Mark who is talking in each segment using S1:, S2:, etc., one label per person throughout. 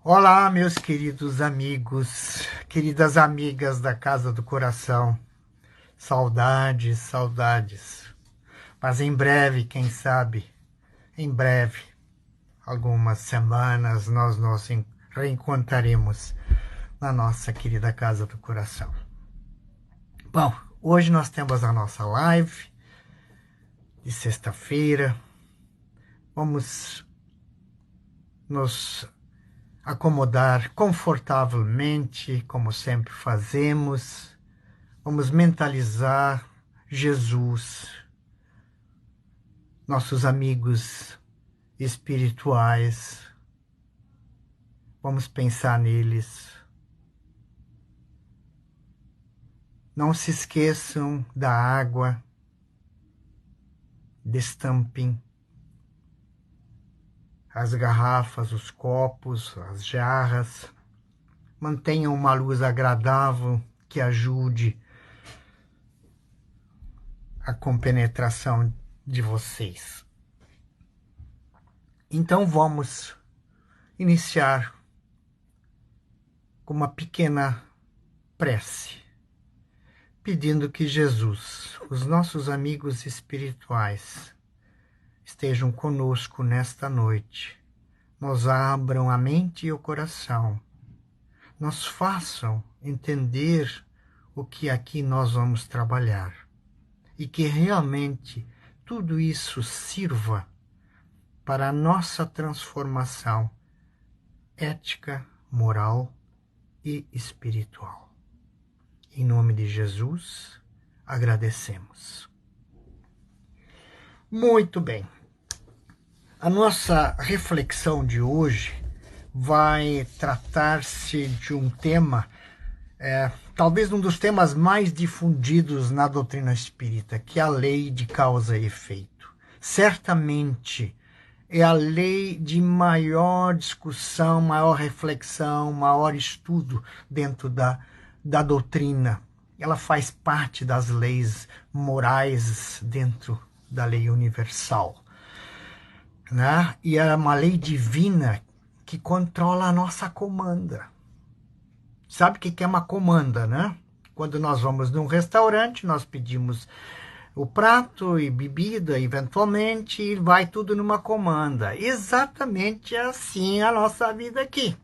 S1: Olá, meus queridos amigos, queridas amigas da Casa do Coração. Saudades, saudades. Mas em breve, quem sabe, em breve, algumas semanas, nós nos reencontraremos na nossa querida Casa do Coração. Bom, hoje nós temos a nossa live de sexta-feira. Vamos nos acomodar confortavelmente, como sempre fazemos. Vamos mentalizar Jesus, nossos amigos espirituais. Vamos pensar neles. Não se esqueçam da água. Destampem as garrafas, os copos, as jarras. Mantenham uma luz agradável que ajude a compenetração de vocês. Então vamos iniciar com uma pequena prece, pedindo que Jesus, os nossos amigos espirituais, estejam conosco nesta noite, nos abram a mente e o coração, nos façam entender o que aqui nós vamos trabalhar e que realmente tudo isso sirva para a nossa transformação ética, moral e espiritual. Em nome de Jesus, agradecemos. Muito bem. A nossa reflexão de hoje vai tratar-se de um tema, talvez um dos temas mais difundidos na doutrina espírita, que é a lei de causa e efeito. Certamente é a lei de maior discussão, maior reflexão, maior estudo dentro da doutrina. Ela faz parte das leis morais dentro da lei universal, né? E é uma lei divina que controla a nossa comanda. Sabe o que é uma comanda, né? Quando nós vamos num restaurante, nós pedimos o prato e bebida, eventualmente, e vai tudo numa comanda. Exatamente assim a nossa vida aqui.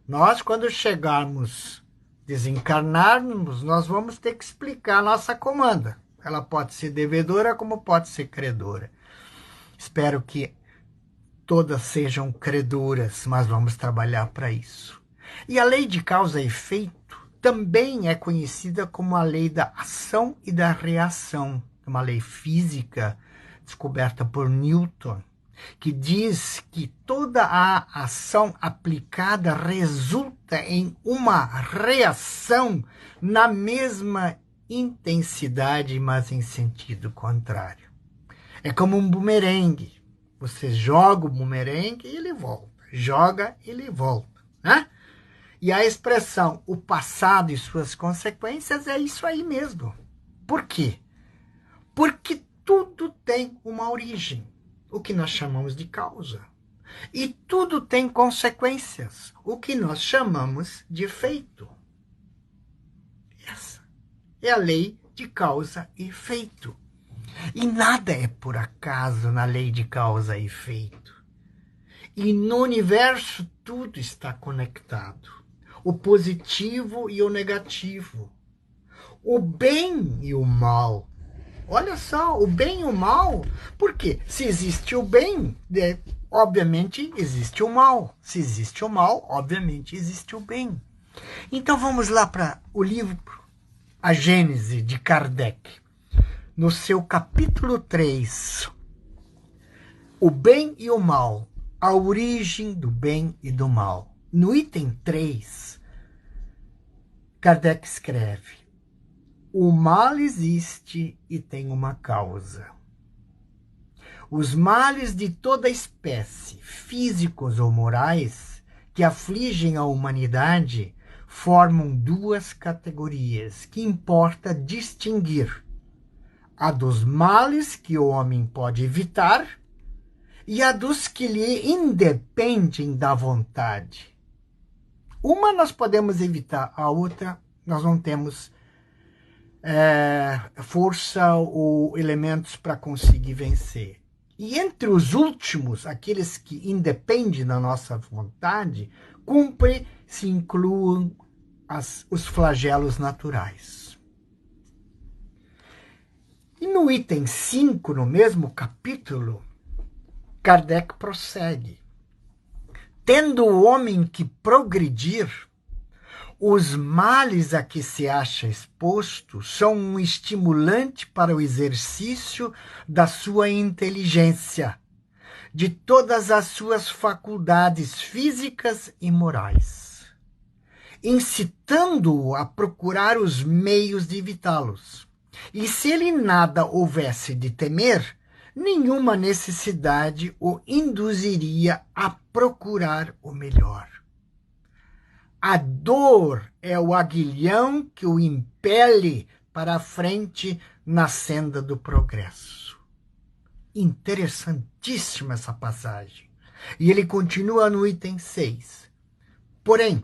S1: Nós, quando chegarmos, desencarnarmos, nós vamos ter que explicar a nossa comanda. Ela pode ser devedora como pode ser credora. Espero que todas sejam credoras, mas vamos trabalhar para isso. E a lei de causa e efeito também é conhecida como a lei da ação e da reação. Uma lei física descoberta por Newton, que diz que toda a ação aplicada resulta em uma reação na mesma intensidade, mas em sentido contrário. É como um bumerangue. Você joga o bumerangue e ele volta. Joga e ele volta, né? E a expressão o passado e suas consequências é isso aí mesmo. Por quê? Porque tudo tem uma origem, o que nós chamamos de causa. E tudo tem consequências, o que nós chamamos de efeito. Essa é a lei de causa e efeito. E nada é por acaso na lei de causa e efeito. E no universo tudo está conectado. O positivo e o negativo. O bem e o mal. Olha só, o bem e o mal. Por quê? Se existe o bem, obviamente existe o mal. Se existe o mal, obviamente existe o bem. Então vamos lá para o livro A Gênese, de Kardec. No seu capítulo 3, o bem e o mal, a origem do bem e do mal. No item 3, Kardec escreve: o mal existe e tem uma causa. Os males de toda espécie, físicos ou morais, que afligem a humanidade, formam duas categorias que importa distinguir: a dos males que o homem pode evitar e a dos que lhe independem da vontade. Uma nós podemos evitar, a outra nós não temos força ou elementos para conseguir vencer. E entre os últimos, aqueles que independem da nossa vontade, cumpre se incluam os flagelos naturais. E no item 5, no mesmo capítulo, Kardec prossegue. Tendo o homem que progredir, os males a que se acha exposto são um estimulante para o exercício da sua inteligência, de todas as suas faculdades físicas e morais, incitando-o a procurar os meios de evitá-los. E se ele nada houvesse de temer, nenhuma necessidade o induziria a procurar o melhor. A dor é o aguilhão que o impele para a frente na senda do progresso. Interessantíssima essa passagem. E ele continua no item 6. Porém,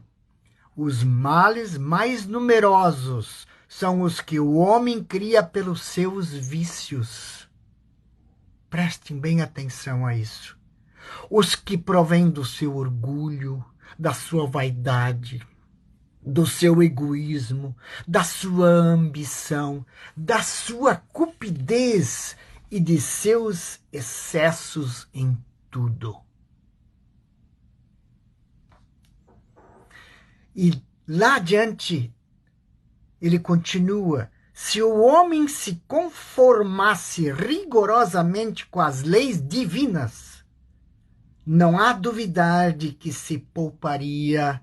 S1: os males mais numerosos são os que o homem cria pelos seus vícios. Prestem bem atenção a isso. Os que provêm do seu orgulho, da sua vaidade, do seu egoísmo, da sua ambição, da sua cupidez e de seus excessos em tudo. E lá adiante, ele continua: se o homem se conformasse rigorosamente com as leis divinas, não há duvidar de que se pouparia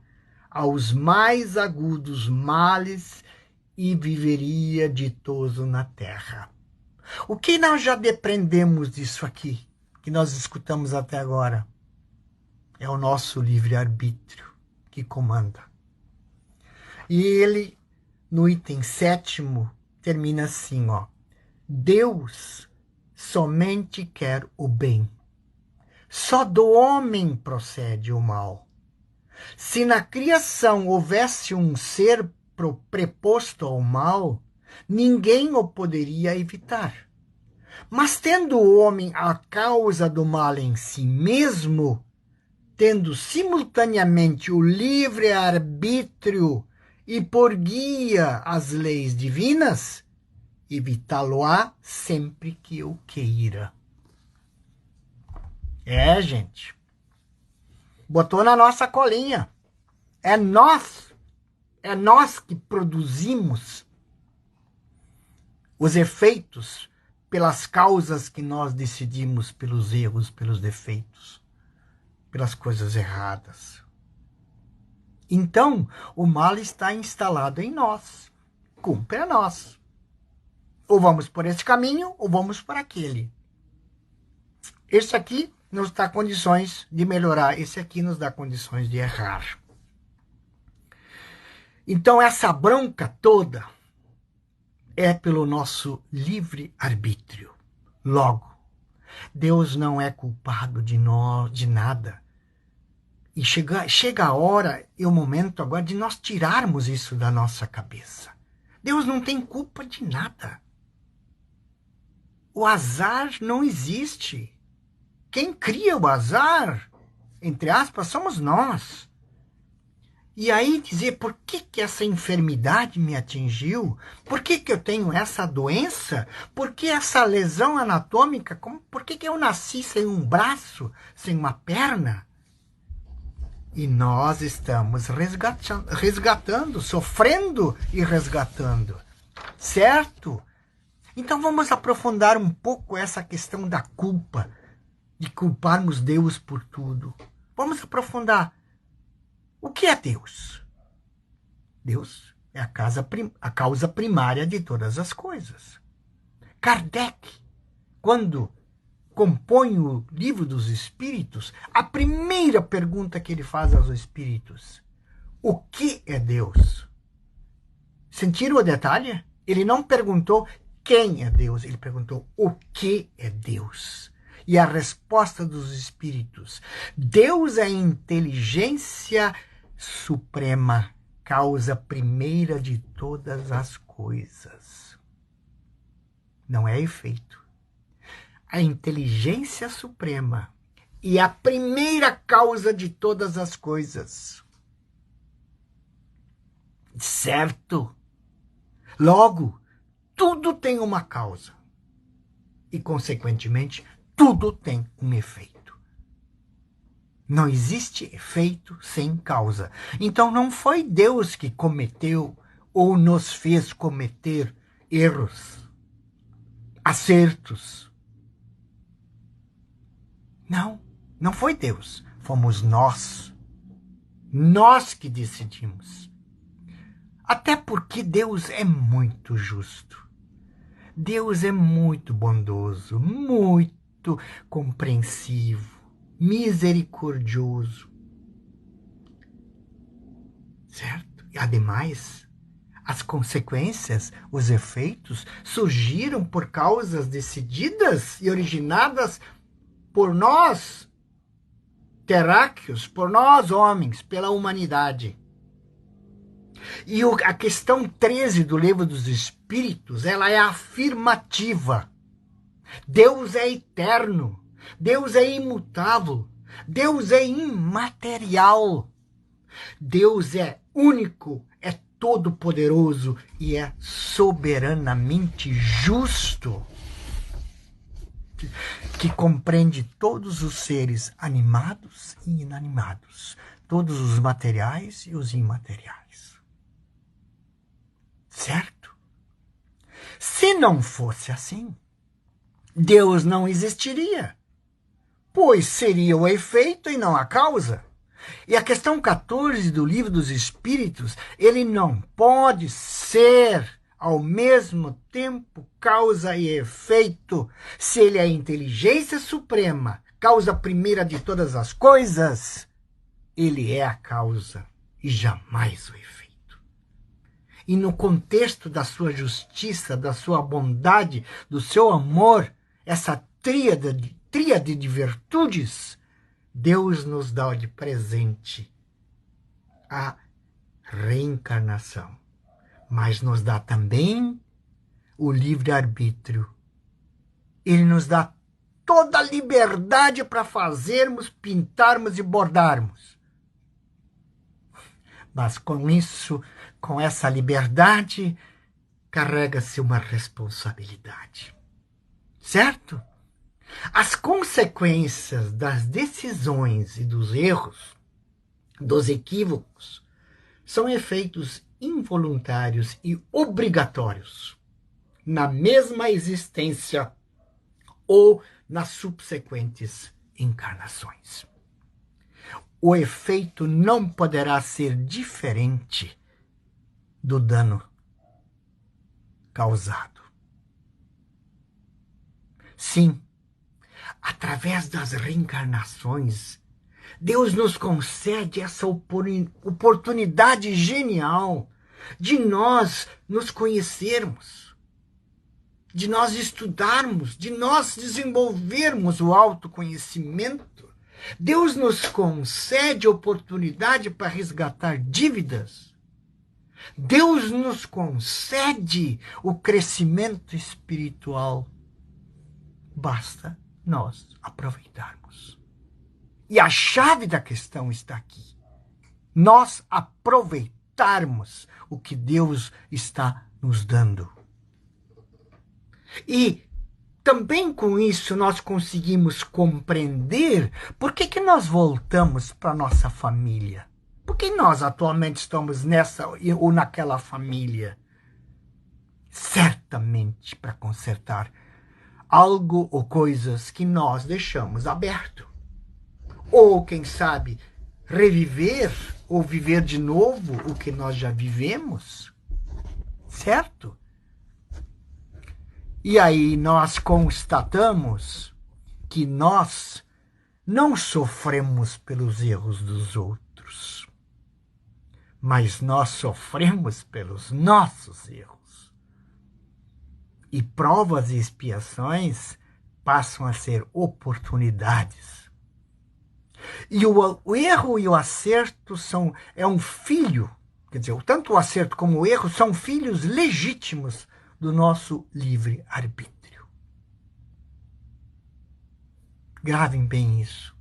S1: aos mais agudos males e viveria ditoso na terra. O que nós já depreendemos disso aqui, que nós escutamos até agora? É o nosso livre-arbítrio que comanda. E ele, no item 7º, termina assim, ó. Deus somente quer o bem. Só do homem procede o mal. Se na criação houvesse um ser preposto ao mal, ninguém o poderia evitar. Mas tendo o homem a causa do mal em si mesmo, tendo simultaneamente o livre-arbítrio e por guia as leis divinas, evitá-lo-á sempre que o queira. Gente. Botou na nossa colinha. É nós que produzimos os efeitos pelas causas que nós decidimos, pelos erros, pelos defeitos, pelas coisas erradas. Então, o mal está instalado em nós. Cumpre a nós. Ou vamos por esse caminho, ou vamos por aquele. Esse aqui nos dá condições de melhorar, esse aqui nos dá condições de errar. Então, essa bronca toda é pelo nosso livre-arbítrio. Logo, Deus não é culpado de nada. E chega a hora e o momento agora de nós tirarmos isso da nossa cabeça. Deus não tem culpa de nada. O azar não existe. Quem cria o azar, entre aspas, somos nós. E aí dizer, por que essa enfermidade me atingiu? Por que eu tenho essa doença? Por que essa lesão anatômica? Por que eu nasci sem um braço, sem uma perna? E nós estamos resgatando, sofrendo e resgatando. Certo? Então vamos aprofundar um pouco essa questão da culpa, de culparmos Deus por tudo. Vamos aprofundar. O que é Deus? Deus é a causa primária de todas as coisas. Kardec, quando compõe o Livro dos Espíritos, a primeira pergunta que ele faz aos espíritos: o que é Deus? Sentiram o detalhe? Ele não perguntou quem é Deus, ele perguntou o que é Deus. E a resposta dos espíritos: Deus é a inteligência suprema, causa primeira de todas as coisas. Não é efeito. A inteligência suprema e a primeira causa de todas as coisas. Certo? Logo, tudo tem uma causa. E, consequentemente, tudo tem um efeito. Não existe efeito sem causa. Então, não foi Deus que cometeu ou nos fez cometer erros, acertos. Não, não foi Deus. Fomos nós. Nós que decidimos. Até porque Deus é muito justo. Deus é muito bondoso, muito compreensivo, misericordioso. Certo? E, ademais, as consequências, os efeitos, surgiram por causas decididas e originadas por nós, terráqueos, por nós, homens, pela humanidade. E a questão 13 do Livro dos Espíritos, ela é afirmativa. Deus é eterno. Deus é imutável. Deus é imaterial. Deus é único, é todo-poderoso e é soberanamente justo, que compreende todos os seres animados e inanimados, todos os materiais e os imateriais. Certo? Se não fosse assim, Deus não existiria, pois seria o efeito e não a causa. E a questão 14 do Livro dos Espíritos, ele não pode ser ao mesmo tempo causa e efeito, se ele é a inteligência suprema, causa primeira de todas as coisas, ele é a causa e jamais o efeito. E no contexto da sua justiça, da sua bondade, do seu amor, essa tríade de virtudes, Deus nos dá de presente a reencarnação, mas nos dá também o livre-arbítrio. Ele nos dá toda a liberdade para fazermos, pintarmos e bordarmos. Mas com isso, com essa liberdade, carrega-se uma responsabilidade. Certo? As consequências das decisões e dos erros, dos equívocos, são efeitos involuntários e obrigatórios na mesma existência ou nas subsequentes encarnações. O efeito não poderá ser diferente do dano causado. Sim, através das reencarnações, Deus nos concede essa oportunidade genial de nós nos conhecermos, de nós estudarmos, de nós desenvolvermos o autoconhecimento. Deus nos concede oportunidade para resgatar dívidas. Deus nos concede o crescimento espiritual. Basta nós aproveitarmos. E a chave da questão está aqui. Nós aproveitarmos o que Deus está nos dando. E também com isso nós conseguimos compreender por que nós voltamos para a nossa família. Por que nós atualmente estamos nessa ou naquela família? Certamente para consertar algo ou coisas que nós deixamos aberto. Ou, quem sabe, reviver ou viver de novo o que nós já vivemos. Certo? E aí nós constatamos que nós não sofremos pelos erros dos outros, mas nós sofremos pelos nossos erros. E provas e expiações passam a ser oportunidades. E o erro e o acerto é um filho, quer dizer, tanto o acerto como o erro são filhos legítimos do nosso livre-arbítrio. Gravem bem isso.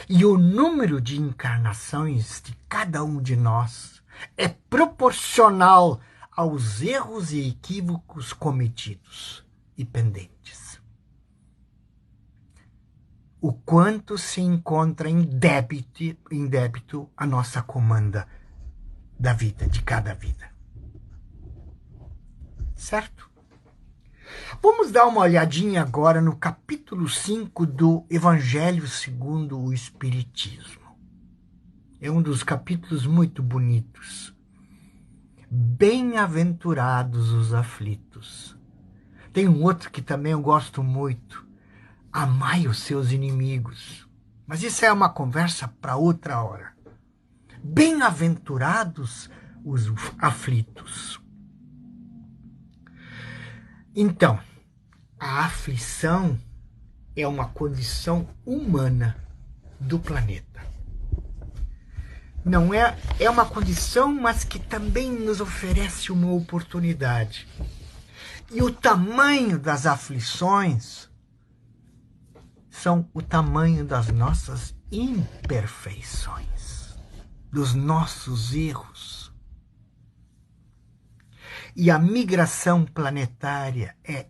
S1: E o número de encarnações de cada um de nós é proporcional aos erros e equívocos cometidos e pendentes. O quanto se encontra em débito a nossa comanda da vida, de cada vida. Certo? Vamos dar uma olhadinha agora no capítulo 5 do Evangelho segundo o Espiritismo. É um dos capítulos muito bonitos. Bem-aventurados os aflitos. Tem um outro que também eu gosto muito. Amai os seus inimigos. Mas isso é uma conversa para outra hora. Bem-aventurados os aflitos. Então, a aflição é uma condição humana do planeta. Não é uma condição, mas que também nos oferece uma oportunidade. E o tamanho das aflições são o tamanho das nossas imperfeições, dos nossos erros. E a migração planetária é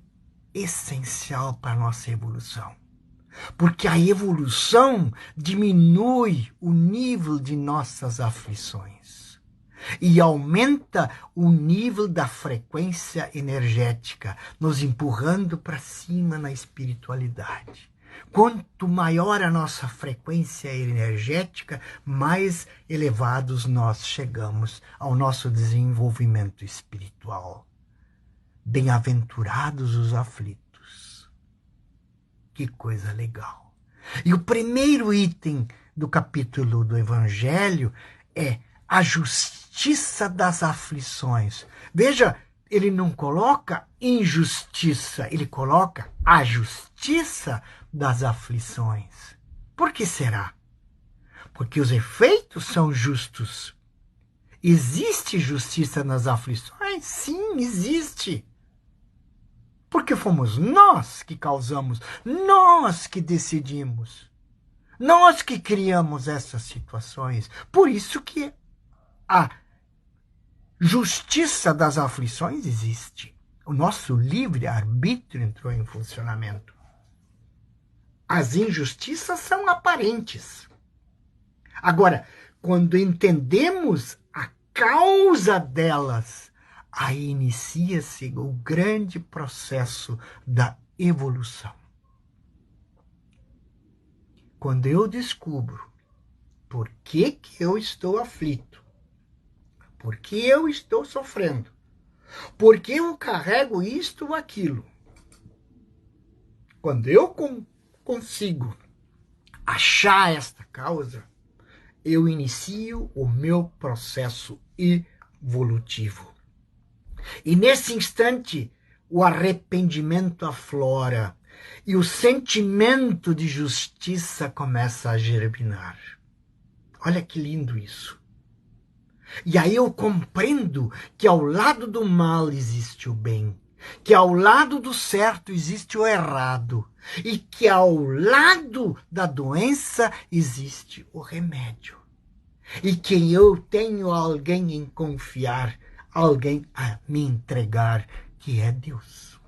S1: essencial para a nossa evolução. Porque a evolução diminui o nível de nossas aflições e aumenta o nível da frequência energética, nos empurrando para cima na espiritualidade. Quanto maior a nossa frequência energética, mais elevados nós chegamos ao nosso desenvolvimento espiritual. Bem-aventurados os aflitos. Que coisa legal. E o primeiro item do capítulo do Evangelho é a justiça das aflições. Veja, ele não coloca injustiça, ele coloca a justiça das aflições. Por que será? Porque os efeitos são justos. Existe justiça nas aflições? Sim, existe. Porque fomos nós que causamos, nós que decidimos, nós que criamos essas situações. Por isso que a justiça das aflições existe. O nosso livre-arbítrio entrou em funcionamento. As injustiças são aparentes. Agora, quando entendemos a causa delas, aí inicia-se o grande processo da evolução. Quando eu descubro por que eu estou aflito, por que eu estou sofrendo, por que eu carrego isto ou aquilo, quando eu consigo achar esta causa, eu inicio o meu processo evolutivo. E nesse instante, o arrependimento aflora e o sentimento de justiça começa a germinar. Olha que lindo isso. E aí eu compreendo que ao lado do mal existe o bem, que ao lado do certo existe o errado, e que ao lado da doença existe o remédio. E que eu tenho alguém em confiar, alguém a me entregar, que é Deus.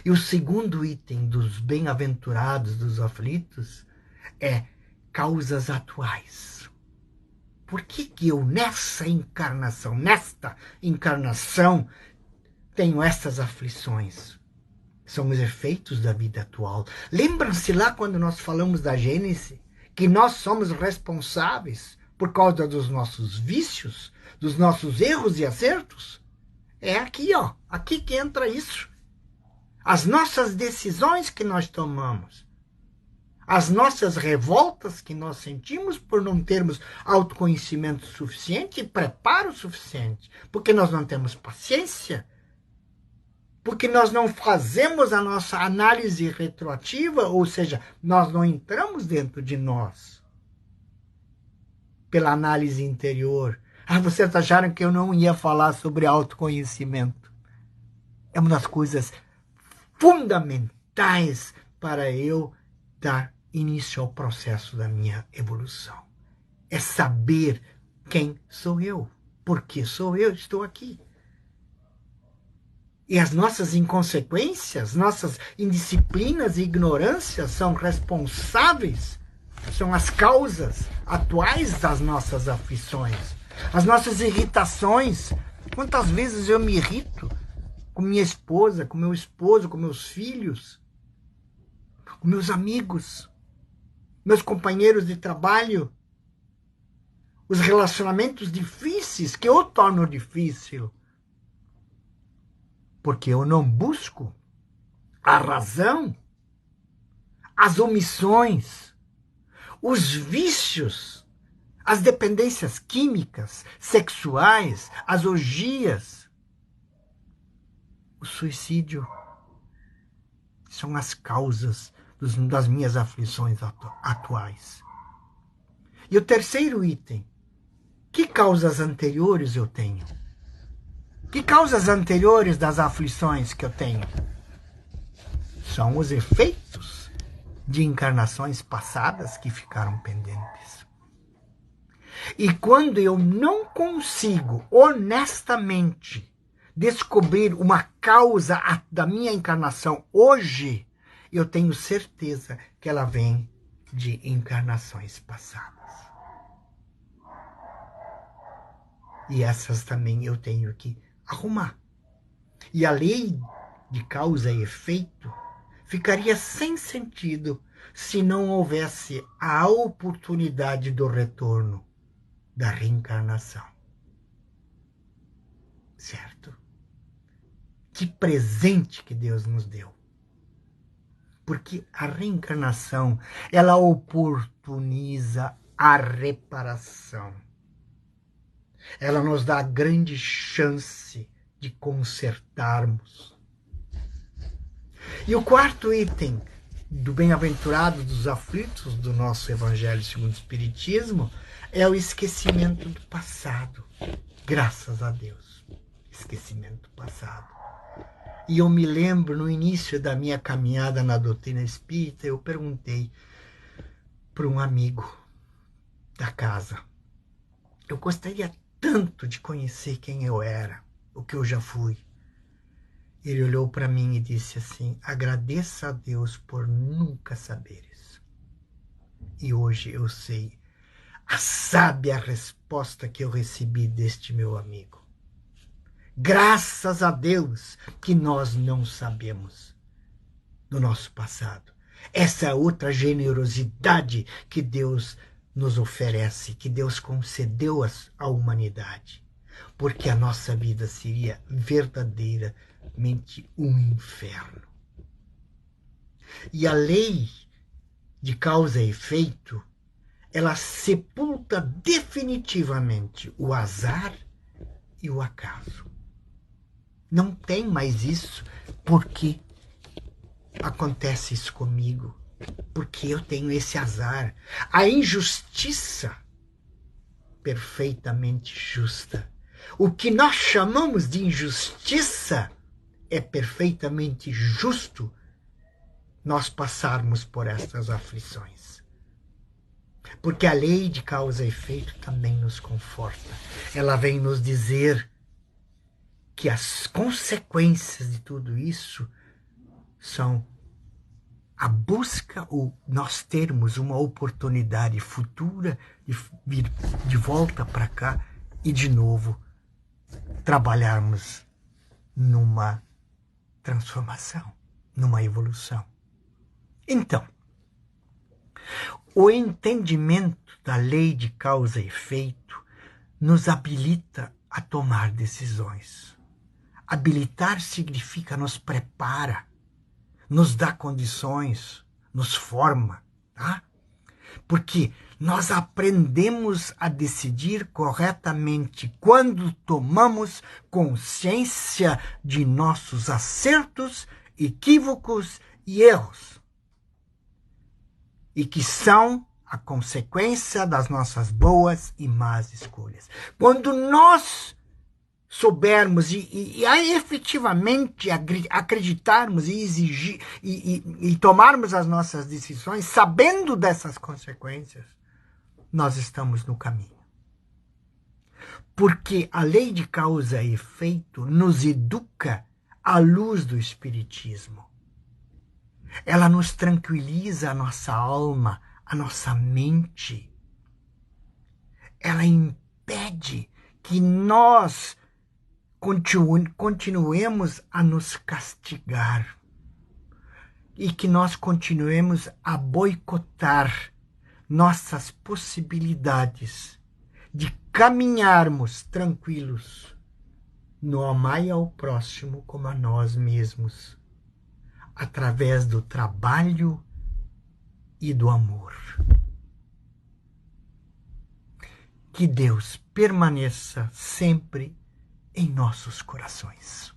S1: E o segundo item dos bem-aventurados, dos aflitos, é causas atuais. Por que eu nesta encarnação, tenho essas aflições? São os efeitos da vida atual. Lembram-se lá quando nós falamos da Gênese, que nós somos responsáveis por causa dos nossos vícios, dos nossos erros e acertos? É aqui, ó, aqui que entra isso. As nossas decisões que nós tomamos, as nossas revoltas que nós sentimos por não termos autoconhecimento suficiente e preparo suficiente, porque nós não temos paciência Porque nós não fazemos a nossa análise retroativa, ou seja, nós não entramos dentro de nós pela análise interior. Ah, vocês acharam que eu não ia falar sobre autoconhecimento? É uma das coisas fundamentais para eu dar início ao processo da minha evolução. É saber quem sou eu, por que sou eu, estou aqui. E as nossas inconsequências, nossas indisciplinas e ignorâncias são responsáveis, são as causas atuais das nossas aflições, as nossas irritações. Quantas vezes eu me irrito com minha esposa, com meu esposo, com meus filhos, com meus amigos, meus companheiros de trabalho, os relacionamentos difíceis que eu torno difícil, porque eu não busco a razão, as omissões, os vícios, as dependências químicas, sexuais, as orgias, o suicídio. São as causas das minhas aflições atuais. E o terceiro item, que causas anteriores eu tenho? Que causas anteriores das aflições que eu tenho? São os efeitos de encarnações passadas que ficaram pendentes. E quando eu não consigo honestamente descobrir uma causa da minha encarnação hoje, eu tenho certeza que ela vem de encarnações passadas. E essas também eu tenho que arrumar. E a lei de causa e efeito ficaria sem sentido se não houvesse a oportunidade do retorno, da reencarnação. Certo? Que presente que Deus nos deu. Porque a reencarnação, ela oportuniza a reparação. Ela nos dá a grande chance de consertarmos. E o quarto item do bem-aventurado dos aflitos do nosso Evangelho segundo o Espiritismo é o esquecimento do passado. Graças a Deus. Esquecimento do passado. E eu me lembro, no início da minha caminhada na doutrina espírita, eu perguntei para um amigo da casa. Eu gostaria tanto de conhecer quem eu era, o que eu já fui. Ele olhou para mim e disse assim: agradeça a Deus por nunca saberes. E hoje eu sei a sábia resposta que eu recebi deste meu amigo. Graças a Deus que nós não sabemos do nosso passado. Essa é outra generosidade que Deus nos oferece, que Deus concedeu à humanidade. Porque a nossa vida seria verdadeiramente um inferno. E a lei de causa e efeito, ela sepulta definitivamente o azar e o acaso. Não tem mais isso. Por que acontece isso comigo? Porque eu tenho esse azar. A injustiça perfeitamente justa. O que nós chamamos de injustiça é perfeitamente justo nós passarmos por estas aflições. Porque a lei de causa e efeito também nos conforta. Ela vem nos dizer que as consequências de tudo isso são a busca, ou nós termos uma oportunidade futura de vir de volta para cá e de novo trabalharmos numa transformação, numa evolução. Então, o entendimento da lei de causa e efeito nos habilita a tomar decisões. Habilitar significa nos prepara, nos dá condições, nos forma, tá? Porque nós aprendemos a decidir corretamente quando tomamos consciência de nossos acertos, equívocos e erros. E que são a consequência das nossas boas e más escolhas. Quando nós soubermos e efetivamente acreditarmos e exigir e tomarmos as nossas decisões sabendo dessas consequências, nós estamos no caminho. Porque a lei de causa e efeito nos educa à luz do Espiritismo. Ela nos tranquiliza a nossa alma, a nossa mente. Ela impede que nós continuemos a nos castigar e que nós continuemos a boicotar nossas possibilidades de caminharmos tranquilos no amar ao próximo como a nós mesmos, através do trabalho e do amor. Que Deus permaneça sempre em nossos corações.